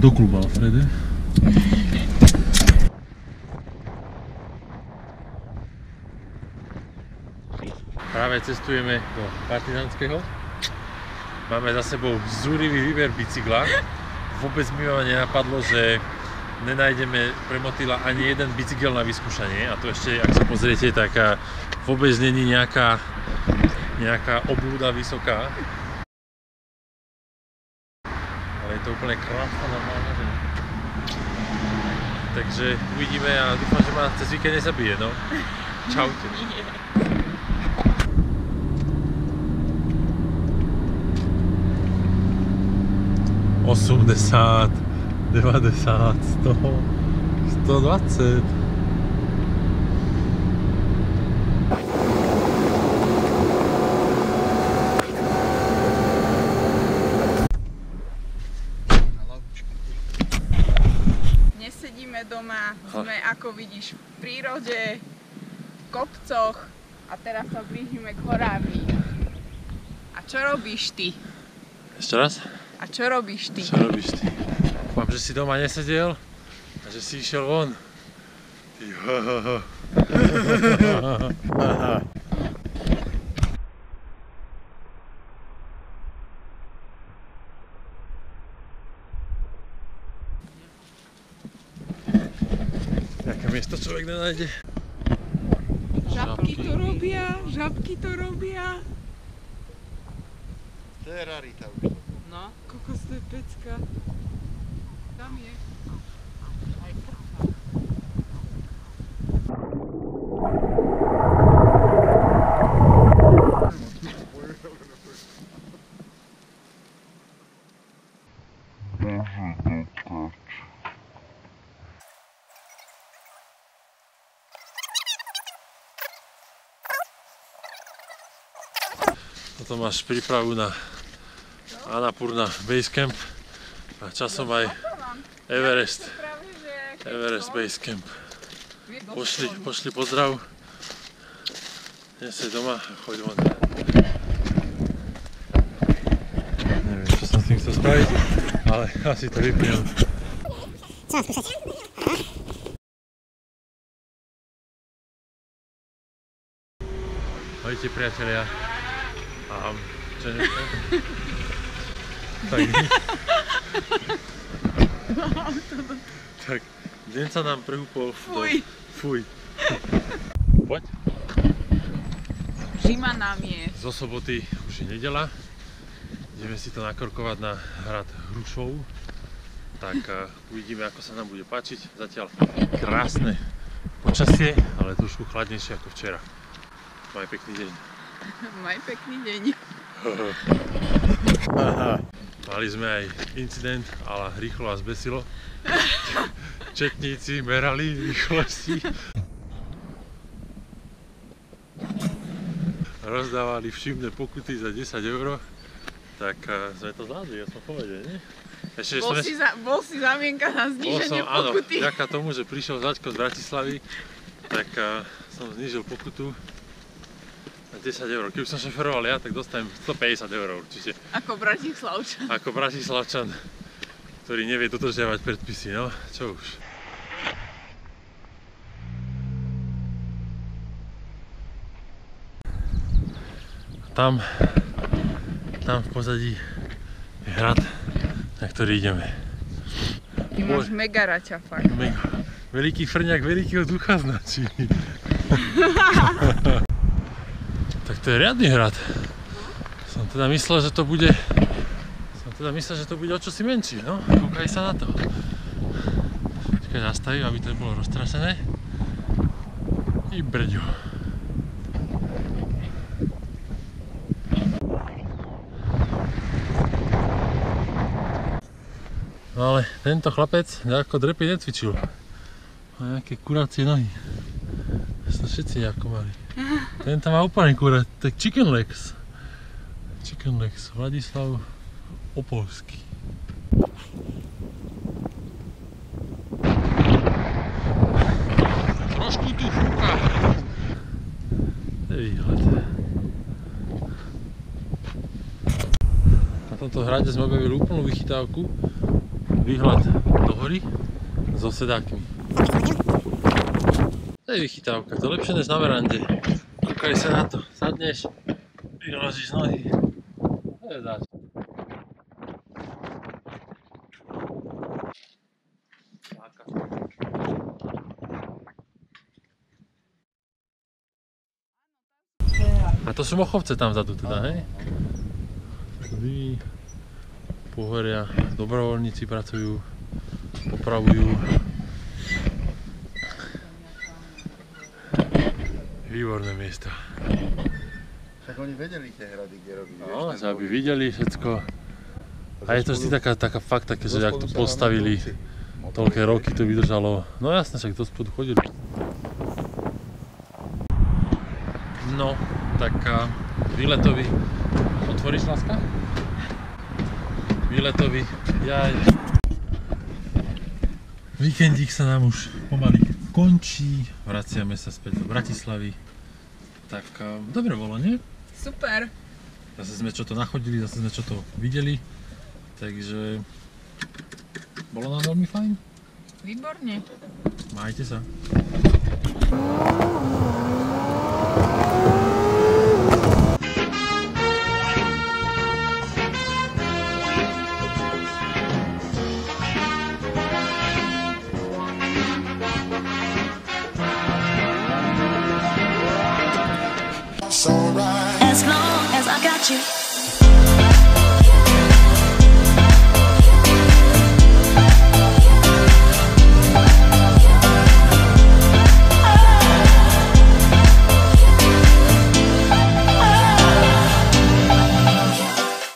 Do klubu Alfrede. Práve cestujeme do Partizanského. Máme za sebou zúrivý výber bicykla. Vôbec mi ma nenapadlo, že nenájdeme pre Motýla ani jeden bicykel na vyskúšanie. A to ešte, ak sa pozriete, tak vôbec není nejaká oblúda vysoká. Ale je to úplne krásna, normálna žena. Takže uvidíme a dúfam, že ma cez víkend nezabije, no. Čaute. 80, 90, 100, 120. Nesedíme doma, sme ako vidíš v prírode, v kopcoch a teraz sa blížime k Horábii. A čo robíš ty? Ešte raz? A čo robíš ty? Čo robíš ty? Dúfam, že si doma nesedel a že si išiel von. Ty Jaké miesto človek nenájde? Žabky to robia, žabky to robia. To je rarita už. No, kokos, to je pecka. Tam je. Aj krcha. Toto máš prípravu na Annapurna Basecamp a časom aj Everest Basecamp. Pošli pozdrav. Dnes si doma a choď von. Neviem, čo som s tým chcel spraviť, ale asi to vypnem. Ahojte priatelia. Čo je to? Tak, deň sa nám prehúpol Fuj. Poď. Zima nám je. Zo soboty už je nedeľa. Ideme si to nakorkovať na hrad Hrušov. Tak uvidíme, ako sa nám bude páčiť. Zatiaľ krásne počasie, ale trošku chladnejšie ako včera. Maj pekný deň. Maj pekný deň. Mali sme aj incident, ale rýchlo vás besilo. Četníci merali rýchlosti. Rozdávali všimné pokuty za 10 €. Tak sme to zvládli, ja som povedal, nie? Ešte, Bol si zámienka na zníženie pokuty. Áno, vďaka tomu, že prišiel Zaďko z Bratislavy, tak som znížil pokutu na 10 €. Keby som šoferoval ja, tak dostanem 150 € určite. Ako Bratislavčan. Ako Bratislavčan, ktorý nevie dodržiavať predpisy, no, čo už. Tam v pozadí je hrad, na ktorý ideme. Ty máš mega raťa, fakt. Veľký frňák veľkého ducha značí. Tak to je riadny hrad. Som teda myslel, že to bude o čosi menší, no. Kúkaj sa na to. Čakaj, zastavím, aby to bolo roztrasené. I brďo. No ale tento chlapec nejako drepy necvičil. Má nejaké kurácie nohy. To všetci nejako mali. Tento má úplne kurát, tak chicken legs. Chicken legs, Vladislav Opolský. Trošku tu fúka. To je výhľad. Na tomto hrade sme objavili úplnú vychytávku. výhľad do hory so sedákmi. To je vychytávka, to je lepšie než na verande. Kúkaj sa na to, sadneš, vyložíš nohy. To je záč. A to sú mochovce tam vzadu teda, hej? Vy, pohoria, dobrovoľníci pracujú, popravujú. Výborné miesto. Tak oni vedeli tie hrady, kde robí. No, že aby videli všetko. A je to vždy taká fakt také, že ak to postavili, toľké roky to vydržalo. No jasne, však do spodu chodili. No, tak výletový. Otvoríš, láska? Výletový. Jaj. Víkendík sa nám už pomaly končí. Vraciame sa späť do Bratislavy. Tak dobre bolo, nie? Super. Zase sme čo to nachodili, zase sme čo to videli. Takže bolo nám veľmi fajn. Výborne. Majte sa. As long as I got you.